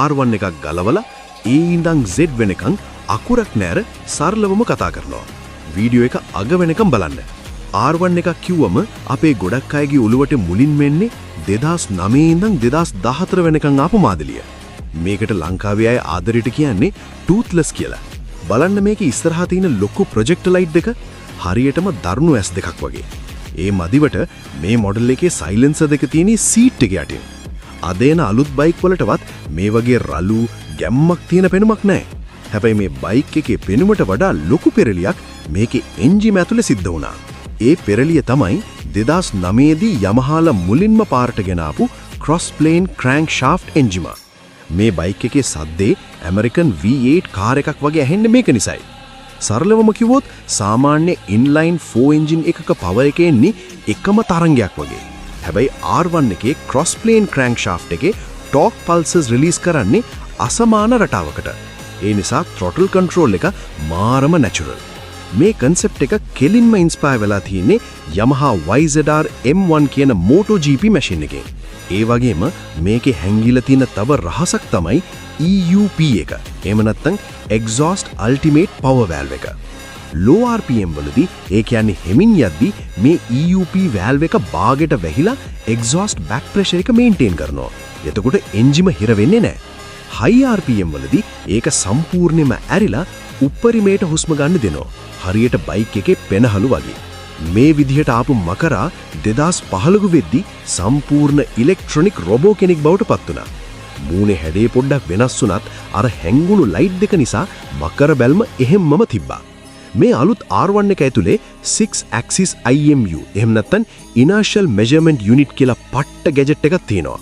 R1 එකක් ගලවලා A ඉඳන් Z වෙනකන් අකුරක් නැර සරලවම කතා කරනවා. වීඩියෝ එක අග වෙනකම් බලන්න. R1 එකක් කිව්වම අපේ ගොඩක් අයගේ ඔළුවට මුලින්ම එන්නේ 2009 ඉඳන් 2014 වෙනකන් ආපු මාදලිය. මේකට ලංකාවේ අය ආදරයට කියන්නේ ටූත්ලස් කියලා. බලන්න මේකේ ඉස්සරහා තියෙන ලොකු ප්‍රොජෙක්ටර් ලයිට් දෙක හරියටම දරුණු S දෙකක් වගේ. ඒ මදිවට මේ මොඩල් එකේ සයිලන්සර් දෙක තියෙන සීට් එක යටින්. අදේන අලුත් බයික් වලටවත් මේ වගේ රළු ගැම්මක් තියෙන පෙනුමක් නැහැ. හැබැයි මේ බයික් එකේ පෙනුමට වඩා ලොකු පෙරලියක් මේකේ එන්ජිම ඇතුලේ සිද්ධ වුණා. ඒ පෙරලිය තමයි 2009 දී යමහාලා මුලින්ම පාරට ගෙන ආපු ක්‍රොස් ප්ලේන් ක්‍රෑන්ක් ෂාෆ්ට් එන්ජිම. මේ බයික් එකේ සද්දේ ඇමරිකන් V8 කාර් එකක් වගේ ඇහෙන්නේ මේක නිසායි. සරලවම කිව්වොත් සාමාන්‍ය ඉන්ලයින් 4 එන්ජින් එකක පවර් එක එන්නේ එකම තරංගයක් වගේ. හැබැයි R1 එකේ ක්‍රොස් ප්ලේන් ක්‍රෑන්ක් ෂාෆ්ට් එකේ ටෝක් පල්සස් රිලීස් කරන්නේ අසමාන රටාවකට. ඒ නිසා throttle control එක මාරම natural. මේ concept එක කෙලින්ම inspire වෙලා තියෙන්නේ Yamaha YZR M1 කියන MotoGP machine එකෙන්. ඒ වගේම මේකේ හැංගිලා තියෙන තව රහසක් තමයි EUP එක. එහෙම නැත්නම් Exhaust Ultimate Power Valve එක. low RPM වලදී ඒ කියන්නේ හෙමින් යද්දී මේ EUP valve එක බාගෙට වැහිලා exhaust back pressure එක maintain කරනවා. එතකොට එන්ජිම හිර වෙන්නේ නැහැ. high RPM වලදී ඒක සම්පූර්ණයෙන්ම ඇරිලා උපරිමයට හුස්ම ගන්න දෙනවා. හරියට බයික් එකේ පෙනහළු වගේ. මේ විදිහට ආපු මකරා 2015 වෙද්දී සම්පූර්ණ ඉලෙක්ට්‍රොනික රොබෝ කෙනෙක් බවට පත් වුණා. මූණේ හැඩේ පොඩ්ඩක් වෙනස් වුණත් අර හැංගුණු ලයිට් දෙක නිසා මකර බැල්ම එහෙම්මම තිබ්බා. මේ අලුත් R1 එක ඇතුලේ 6 axis IMU එහෙම නැත්නම් inertial measurement unit කියලා පට්ට ගැජට් එකක් තියෙනවා.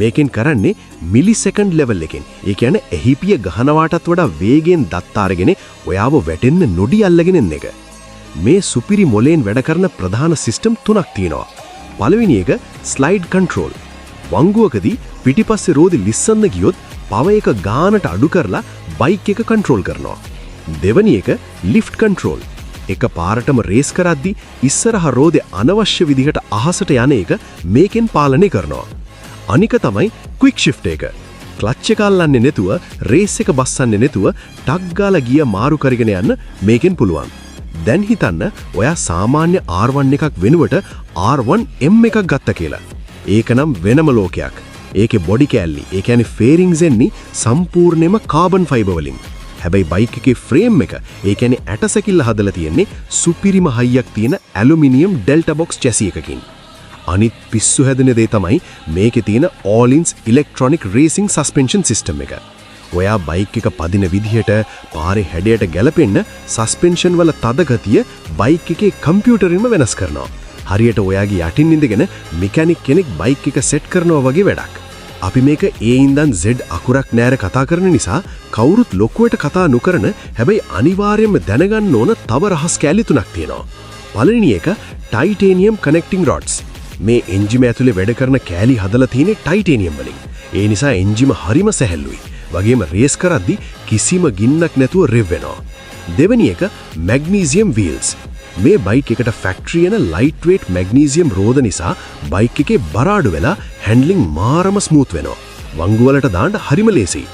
මේකෙන් කරන්නේ මිලිසෙකන්ඩ් ලෙවල් එකෙන්. ඒ කියන්නේ එහිපිය ගහනවාටත් වඩා වේගයෙන් දත් අරගෙන ඔයාව වැටෙන්න නොඩි අල්ලගෙන ඉන්න එක. මේ සුපිරි මොලෙන් වැඩ කරන ප්‍රධාන සිස්ටම් තුනක් තියෙනවා. පළවෙනි එක ස්ලයිඩ් කන්ට්‍රෝල්. වංගුවකදී පිටිපස්සේ රෝදි ලිස්සන්න ගියොත් පව එක ගානට අඩු කරලා බයික් එක කන්ට්‍රෝල් කරනවා. දෙවෙනි එක ලිෆ්ට් කන්ට්‍රෝල්. එක පාරටම රේස් කරද්දී ඉස්සරහා රෝදේ අනවශ්‍ය විදිහට අහසට යන එක මේකෙන් පාලනය කරනවා. අනික තමයි ක්වික් ෂිෆ්ට් එක. ක්ලච් එක අල්ලන්නේ නැතුව රේස් එක බස්සන්නේ නැතුව ටක් ගාලා ගිය මාරු කරගෙන යන්න මේකෙන් පුළුවන්. දැන් හිතන්න ඔයා සාමාන්‍ය R1 එකක් වෙනුවට R1M එකක් ගත්ත කියලා. ඒක නම් වෙනම ලෝකයක්. ඒකේ බොඩි කෑල්ලි, ඒ කියන්නේ ෆේරින්ග්ස් එන්නේ සම්පූර්ණයෙන්ම කාබන් ෆයිබර් වලින්. හැබැයි බයික් එකේ ෆ්‍රේම් එක, ඒ කියන්නේ ඇටසැකිල්ල හදලා තියෙන්නේ සුපිරිම හයියක් තියෙන ඇලුමිනියම් ඩෙල්ටා බොක්ස් චැසි එකකින්. අනිත් පිස්සු හැදෙන දේ තමයි මේකේ තියෙන all-ins electronic racing suspension system එක. ඔයා බයික් එක පදින විදිහට පාරේ හැඩයට ගැලපෙන්න සස්පෙන්ෂන් වල තද ගතිය බයික් එකේ කම්පියුටරින්ම වෙනස් කරනවා. හරියට ඔයාගේ යටින් ඉඳගෙන මෙකැනික් කෙනෙක් බයික් එක සෙට් කරනවා වගේ වැඩක්. අපි මේක A ඉඳන් Z අකුරක් නෑර කතා කරන නිසා කවුරුත් ලොකුවට කතා නොකරන හැබැයි අනිවාර්යයෙන්ම දැනගන්න ඕන තව රහස් කැලි තුනක් තියෙනවා. පළවෙනි එක titanium connecting rods. මේ එන්ජිම ඇතුලේ වැඩ කරන කෑලි හදලා තියෙන්නේ ටයිටේනියම් වලින්. ඒ නිසා එන්ජිම හරිම සැහැල්ලුයි. වගේම රේස් කරද්දී කිසිම ගින්නක් නැතුව රෙව් වෙනවා. දෙවෙනි එක මැග්නීසියම් වීල්ස්. මේ බයික් එකට ෆැක්ටරි එන ලයිට් වේට් මැග්නීසියම් රෝද නිසා බයික් එකේ බර අඩු වෙලා හැන්ඩ්ලින් මාරම ස්මූත් වෙනවා. වංගු වලට දාන්න හරිම ලේසියි.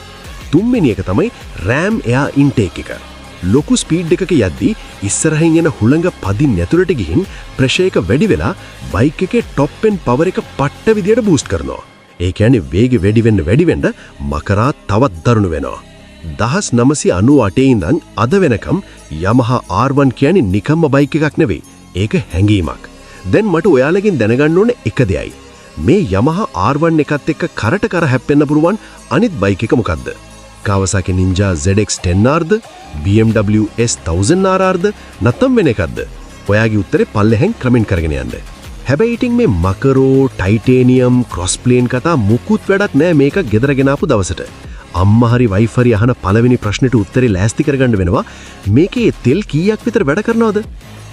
තුන්වෙනි එක තමයි RAM air intake එක. ලොකු ස්පීඩ් එකක යද්දී ඉස්සරහින් එන හුළඟ පදින් ඇතුළට ගිහින් ප්‍රෙෂර් එක වැඩි වෙලා බයික් එකේ টොප් එන්ඩ් පවර් එක පට්ට විදියට බූස්ට් කරනවා. ඒ කියන්නේ වේගය වැඩි වෙන්න මකරා තවත් දරුණු වෙනවා. 1998 ඉඳන් අද වෙනකම් Yamaha R1 කියන්නේ නිකම්ම බයික් එකක් නෙවෙයි. ඒක හැංගීමක්. දැන් මට ඔයාලගෙන් දැනගන්න ඕනේ එක දෙයයි. මේ Yamaha R1 එකත් එක්ක කරට කර හැප්පෙන්න පුරුවන් අනිත් බයික් එක මොකද්ද? Kawasaki Ninja ZX-10R'ද? BMW S1000RR'ද? නැත්නම් වෙන එකක්ද? ඔයාගේ උත්තරේ පල්ලෙහෙන් කමෙන්ට් කරගෙන යන්න. හැබැයි ඉතින් මේ මකරෝ, ටයිටේනියම්, ක්‍රොස් ප්ලේන් කතා මුකුත් වැඩක් නෑ මේක ගෙදරගෙන ආපු දවසට. අම්මා හරි වයිෆ් හරි අහන පළවෙනි ප්‍රශ්නෙට උත්තරේ ලෑස්ති කරගන්න වෙනවා. මේකේ තෙල් කීයක් විතර වැඩ කරනවද?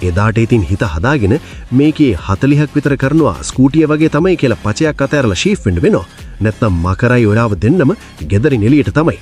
එදාට ඉතින් හිත හදාගෙන මේකේ 40ක් විතර කරනවා ස්කූටිය වගේ තමයි කියලා පචයක් අතහැරලා ෂීෆ් වෙන්න වෙනවා. නැත්නම් මකරයි ඔයාව දෙන්නම ගෙදරින් එළියට තමයි.